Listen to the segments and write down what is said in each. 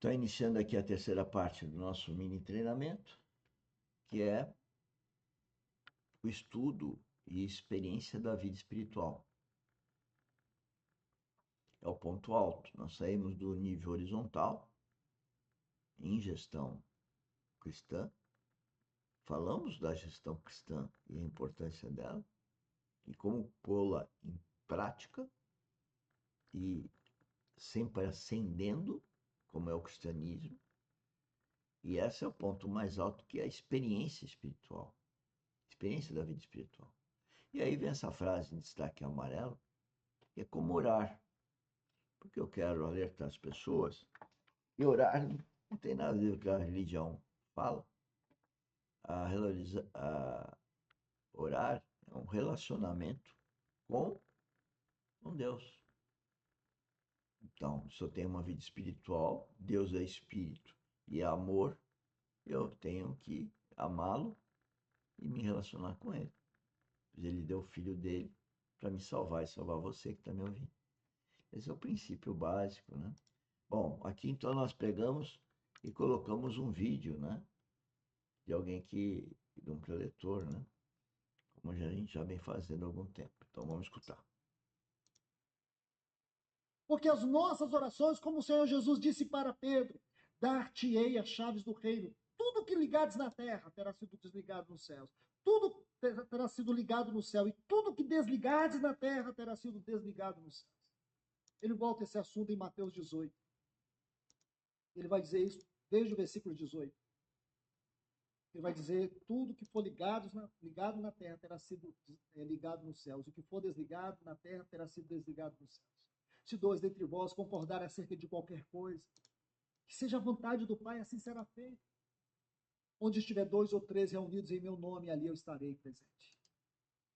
Estou iniciando aqui a terceira parte do nosso mini treinamento, que é o estudo e experiência da vida espiritual. É o ponto alto. Nós saímos do nível horizontal, em gestão cristã, falamos da gestão cristã e a importância dela, e como pô-la em prática, e sempre ascendendo, como é o cristianismo. E esse é o ponto mais alto, que é a experiência espiritual, experiência da vida espiritual. E aí vem essa frase em destaque amarelo, que é como orar, porque eu quero alertar as pessoas, e orar não tem nada a ver com o que a religião fala. A orar é um relacionamento com Deus. Então, se eu tenho uma vida espiritual, Deus é espírito e é amor, eu tenho que amá-lo e me relacionar com ele. Ele deu o filho dele para me salvar e salvar você que está me ouvindo. Esse é o princípio básico, né? Bom, aqui então nós pegamos e colocamos um vídeo, né? De alguém de um preletor, né? Como a gente já vem fazendo há algum tempo. Então vamos escutar. Porque as nossas orações, como o Senhor Jesus disse para Pedro, dar-te-ei as chaves do reino. Tudo que ligares na terra terá sido desligado nos céus. Tudo terá sido ligado no céu. E tudo que desligares na terra terá sido desligado nos céus. Ele volta esse assunto em Mateus 18. Ele vai dizer isso desde o versículo 18. Ele vai dizer, tudo que for ligado na terra terá sido ligado nos céus. O que for desligado na terra terá sido desligado nos céus. Se dois dentre vós concordarem acerca de qualquer coisa, que seja a vontade do Pai, assim será feito. Onde estiver 2 ou 3 reunidos em meu nome, ali eu estarei presente.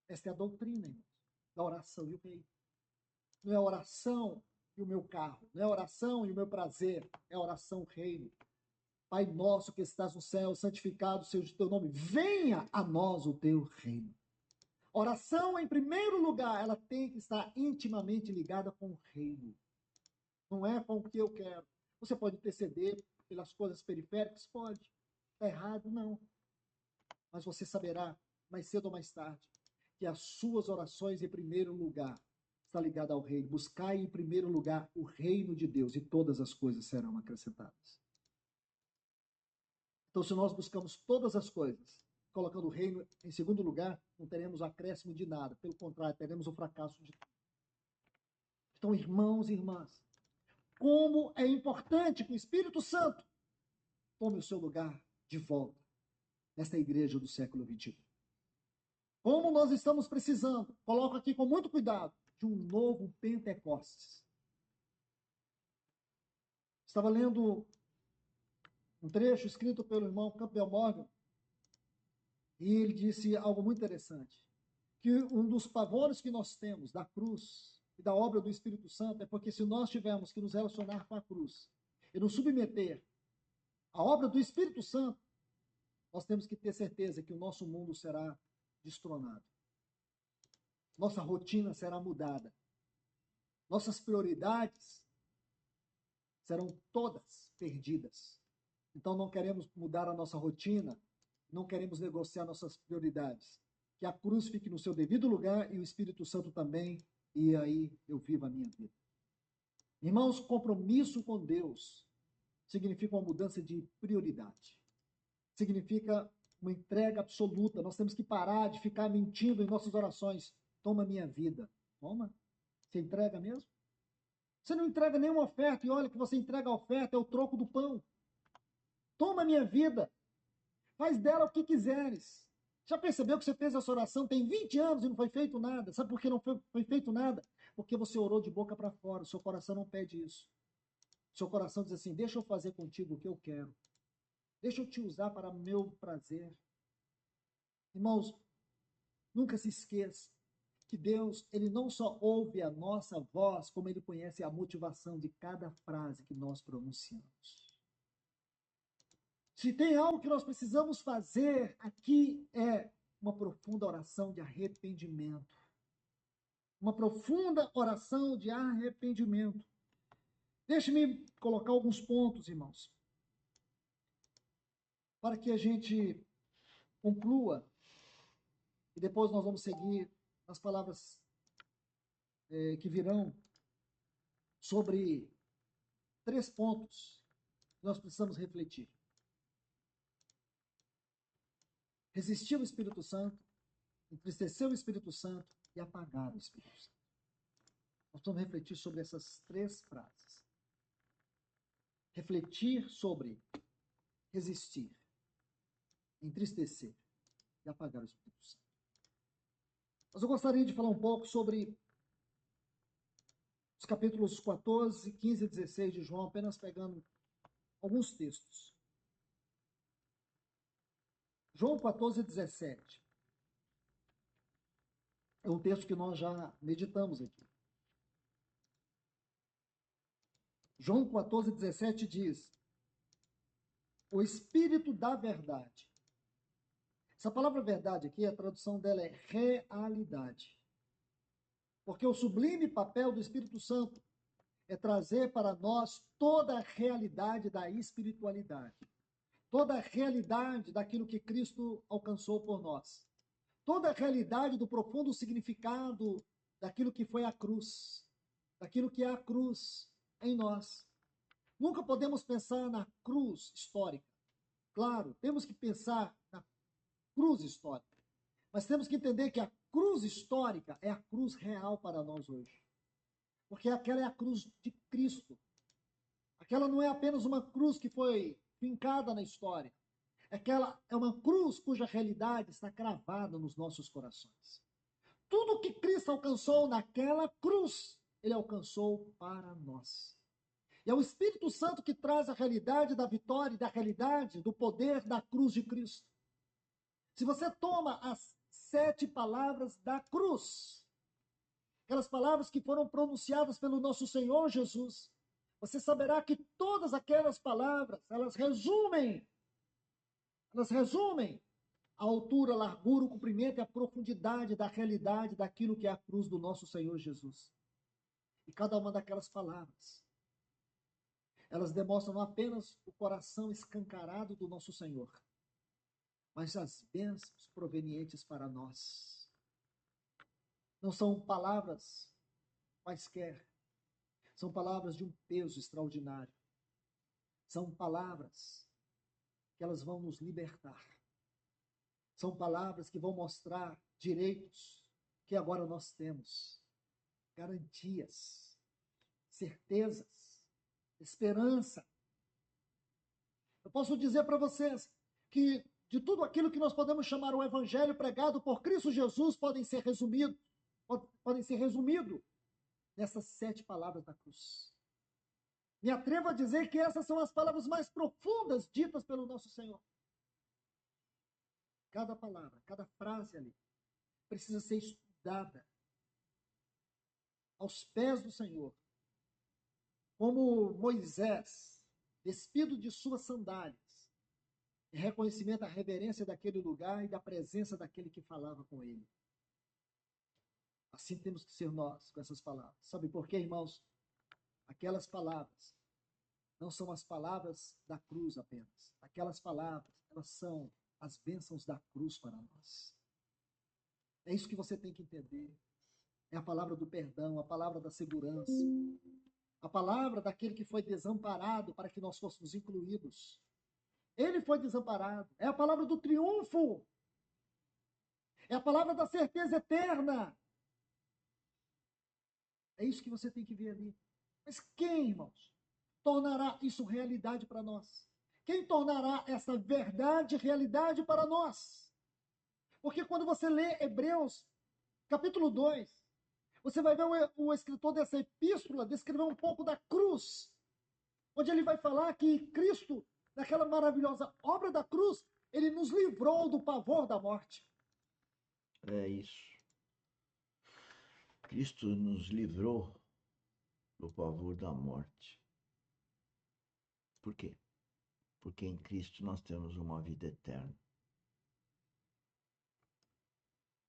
Esta é a doutrina, irmãos, da oração e o rei. Não é a oração e o meu carro, não é a oração e o meu prazer, é a oração reino. Pai nosso que estás no céu, santificado seja o teu nome, venha a nós o teu reino. Oração, em primeiro lugar, ela tem que estar intimamente ligada com o reino. Não é com o que eu quero. Você pode interceder pelas coisas periféricas? Pode. Está errado? Não. Mas você saberá, mais cedo ou mais tarde, que as suas orações, em primeiro lugar, está ligada ao reino. Buscai, em primeiro lugar, o reino de Deus e todas as coisas serão acrescentadas. Então, se nós buscamos todas as coisas, colocando o reino em segundo lugar, não teremos acréscimo de nada. Pelo contrário, teremos o fracasso de tudo. Então, irmãos e irmãs, como é importante que o Espírito Santo tome o seu lugar de volta nesta igreja do século XXI. Como nós estamos precisando, coloco aqui com muito cuidado, de um novo Pentecostes. Estava lendo um trecho escrito pelo irmão Campbell Morgan, e ele disse algo muito interessante, que um dos pavores que nós temos da cruz e da obra do Espírito Santo é porque se nós tivermos que nos relacionar com a cruz e nos submeter à obra do Espírito Santo, nós temos que ter certeza que o nosso mundo será destronado. Nossa rotina será mudada. Nossas prioridades serão todas perdidas. Então não queremos mudar a nossa rotina, não queremos negociar nossas prioridades. Que a cruz fique no seu devido lugar e o Espírito Santo também, e aí eu vivo a minha vida. Irmãos, compromisso com Deus significa uma mudança de prioridade. Significa uma entrega absoluta. Nós temos que parar de ficar mentindo em nossas orações. Toma minha vida. Toma. Você entrega mesmo? Você não entrega nenhuma oferta e olha que você entrega a oferta, é o troco do pão. Toma minha vida. Faz dela o que quiseres. Já percebeu que você fez essa oração tem 20 anos e não foi feito nada? Sabe por que não foi feito nada? Porque você orou de boca para fora. O seu coração não pede isso. O seu coração diz assim, deixa eu fazer contigo o que eu quero. Deixa eu te usar para meu prazer. Irmãos, nunca se esqueça que Deus, ele não só ouve a nossa voz, como ele conhece a motivação de cada frase que nós pronunciamos. Se tem algo que nós precisamos fazer aqui é uma profunda oração de arrependimento. Uma profunda oração de arrependimento. Deixe-me colocar alguns pontos, irmãos, para que a gente conclua e depois nós vamos seguir as palavras que virão sobre 3 pontos que nós precisamos refletir. Resistir ao Espírito Santo, entristecer o Espírito Santo e apagar o Espírito Santo. Nós vamos refletir sobre essas 3 frases. Refletir sobre resistir, entristecer e apagar o Espírito Santo. Mas eu gostaria de falar um pouco sobre os capítulos 14, 15 e 16 de João, apenas pegando alguns textos. João 14, 17. É um texto que nós já meditamos aqui. João 14, 17 diz: o Espírito da verdade. Essa palavra verdade aqui, a tradução dela é realidade. Porque o sublime papel do Espírito Santo é trazer para nós toda a realidade da espiritualidade. Toda a realidade daquilo que Cristo alcançou por nós. Toda a realidade do profundo significado daquilo que foi a cruz. Daquilo que é a cruz em nós. Nunca podemos pensar na cruz histórica. Claro, temos que pensar na cruz histórica. Mas temos que entender que a cruz histórica é a cruz real para nós hoje. Porque aquela é a cruz de Cristo. Aquela não é apenas uma cruz que foi fincada na história. Aquela é uma cruz cuja realidade está cravada nos nossos corações. Tudo que Cristo alcançou naquela cruz, ele alcançou para nós. E é o Espírito Santo que traz a realidade da vitória e da realidade do poder da cruz de Cristo. Se você toma as 7 palavras da cruz, aquelas palavras que foram pronunciadas pelo nosso Senhor Jesus, você saberá que todas aquelas palavras, elas resumem a altura, a largura, o comprimento e a profundidade da realidade daquilo que é a cruz do nosso Senhor Jesus. E cada uma daquelas palavras, elas demonstram não apenas o coração escancarado do nosso Senhor, mas as bênçãos provenientes para nós. Não são palavras quaisquer, são palavras de um peso extraordinário. São palavras que elas vão nos libertar. São palavras que vão mostrar direitos que agora nós temos, garantias, certezas, esperança. Eu posso dizer para vocês que de tudo aquilo que nós podemos chamar o evangelho pregado por Cristo Jesus podem ser resumido nessas 7 palavras da cruz. Me atrevo a dizer que essas são as palavras mais profundas ditas pelo nosso Senhor. Cada palavra, cada frase ali precisa ser estudada aos pés do Senhor. Como Moisés, despido de suas sandálias, em reconhecimento à reverência daquele lugar e da presença daquele que falava com ele. Assim temos que ser nós com essas palavras. Sabe por quê, irmãos? Aquelas palavras não são as palavras da cruz apenas. Aquelas palavras, elas são as bênçãos da cruz para nós. É isso que você tem que entender. É a palavra do perdão, a palavra da segurança, a palavra daquele que foi desamparado para que nós fôssemos incluídos. Ele foi desamparado. É a palavra do triunfo. É a palavra da certeza eterna. É isso que você tem que ver ali. Mas quem, irmãos, tornará isso realidade para nós? Quem tornará essa verdade realidade para nós? Porque quando você lê Hebreus, capítulo 2, você vai ver o escritor dessa epístola descrever um pouco da cruz, onde ele vai falar que Cristo, naquela maravilhosa obra da cruz, ele nos livrou do pavor da morte. É isso. Cristo nos livrou do pavor da morte. Por quê? Porque em Cristo nós temos uma vida eterna.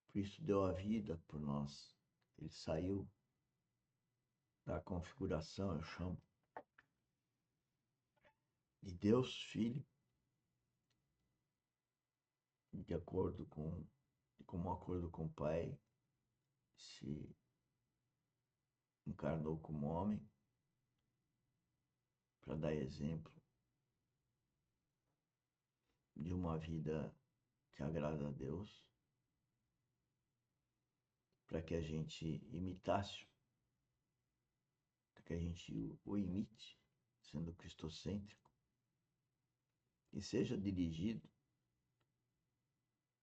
Cristo deu a vida por nós. Ele saiu da configuração, eu chamo, de Deus Filho, de acordo com, como acordo com o Pai, se encarnou como homem para dar exemplo de uma vida que agrada a Deus, para que a gente imitasse, para que a gente o imite, sendo cristocêntrico, e seja dirigido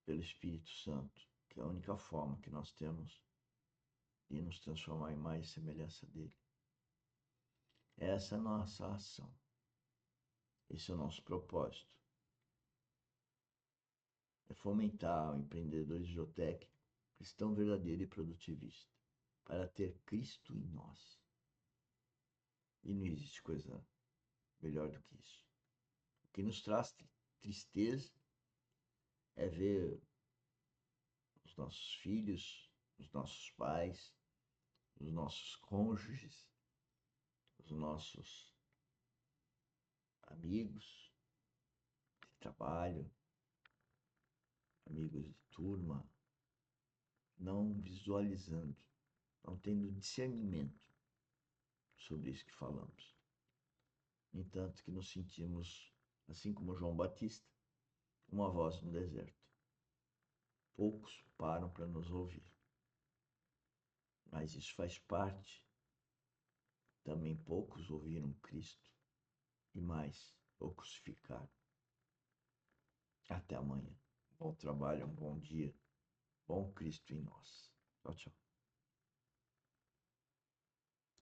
pelo Espírito Santo, que é a única forma que nós temos de nos transformar em mais semelhança dele. Essa é a nossa ação. Esse é o nosso propósito. É fomentar o empreendedorismo geotécnico, cristão verdadeiro e produtivista, para ter Cristo em nós. E não existe coisa melhor do que isso. O que nos traz tristeza é ver os nossos filhos, os nossos pais, os nossos cônjuges, os nossos amigos de trabalho, amigos de turma, não visualizando, não tendo discernimento sobre isso que falamos. No entanto, que nos sentimos, assim como João Batista, uma voz no deserto. Poucos param para nos ouvir. Mas isso faz parte. Também poucos ouviram Cristo e mais, poucos ficaram. Até amanhã. Bom trabalho, um bom dia. Bom Cristo em nós. Tchau, tchau.